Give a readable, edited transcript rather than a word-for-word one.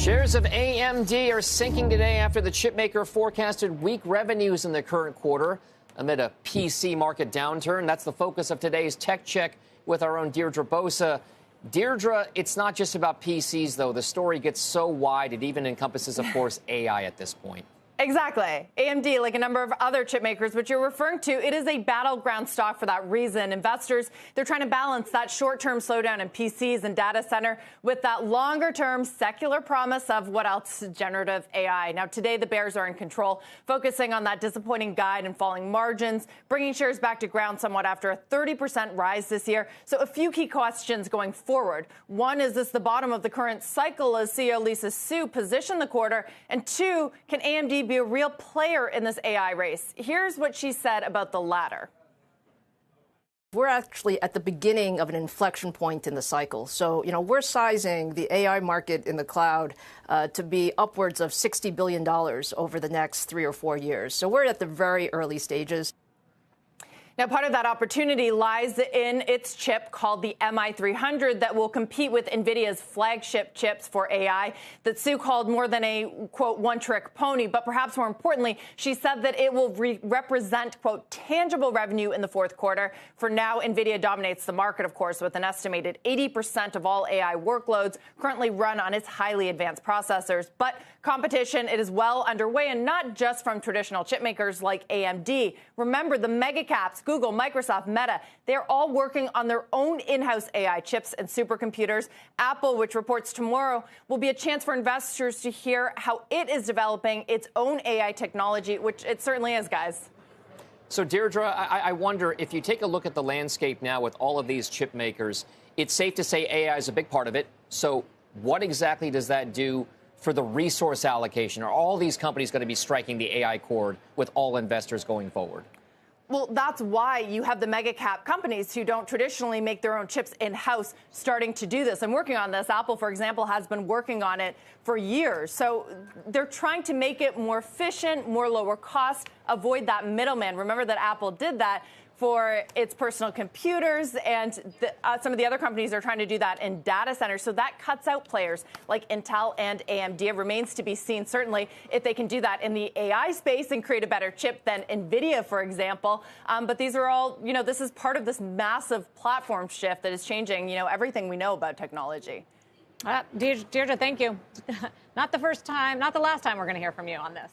Shares of AMD are sinking today after the chipmaker forecasted weak revenues in the current quarter amid a PC market downturn. That's the focus of today's Tech Check with our own Deirdre Bosa. Deirdre, it's not just about PCs, though. The story gets so wide, it even encompasses, of course, AI at this point. Exactly. AMD, like a number of other chip makers, which you're referring to, it is a battleground stock for that reason. Investors, they're trying to balance that short-term slowdown in PCs and data center with that longer-term secular promise of what else? Generative AI. Now, today, the bears are in control, focusing on that disappointing guide and falling margins, bringing shares back to ground somewhat after a 30% rise this year. So a few key questions going forward. One, is this the bottom of the current cycle as CEO Lisa Su positioned the quarter? And two, can AMD be a real player in this AI race? Here's what she said about the latter. We're actually at the beginning of an inflection point in the cycle. So, we're sizing the AI market in the cloud to be upwards of $60 billion over the next 3 or 4 years. So we're at the very early stages. Now, part of that opportunity lies in its chip called the MI300 that will compete with NVIDIA's flagship chips for AI that Sue called more than a, quote, one-trick pony. But perhaps more importantly, she said that it will represent, quote, tangible revenue in the fourth quarter. For now, NVIDIA dominates the market, of course, with an estimated 80% of all AI workloads currently run on its highly advanced processors. But competition, it is well underway, and not just from traditional chip makers like AMD. Remember, the mega caps, Google, Microsoft, Meta, they're all working on their own in-house AI chips and supercomputers. Apple, which reports tomorrow, will be a chance for investors to hear how it is developing its own AI technology, which it certainly is, guys. So, Deirdre, I wonder, if you take a look at the landscape now with all of these chip makers, it's safe to say AI is a big part of it. So what exactly does that do for the resource allocation? Are all these companies going to be striking the AI chord with all investors going forward? Well, that's why you have the mega cap companies who don't traditionally make their own chips in-house starting to do this and working on this. Apple, for example, has been working on it for years. So they're trying to make it more efficient, more lower cost, avoid that middleman. Remember that Apple did that for its personal computers, and some of the other companies are trying to do that in data centers. So that cuts out players like Intel and AMD. It remains to be seen, certainly, if they can do that in the AI space and create a better chip than NVIDIA, for example. But these are all, this is part of this massive platform shift that is changing, everything we know about technology. Deirdre, thank you. Not the first time, not the last time we're going to hear from you on this.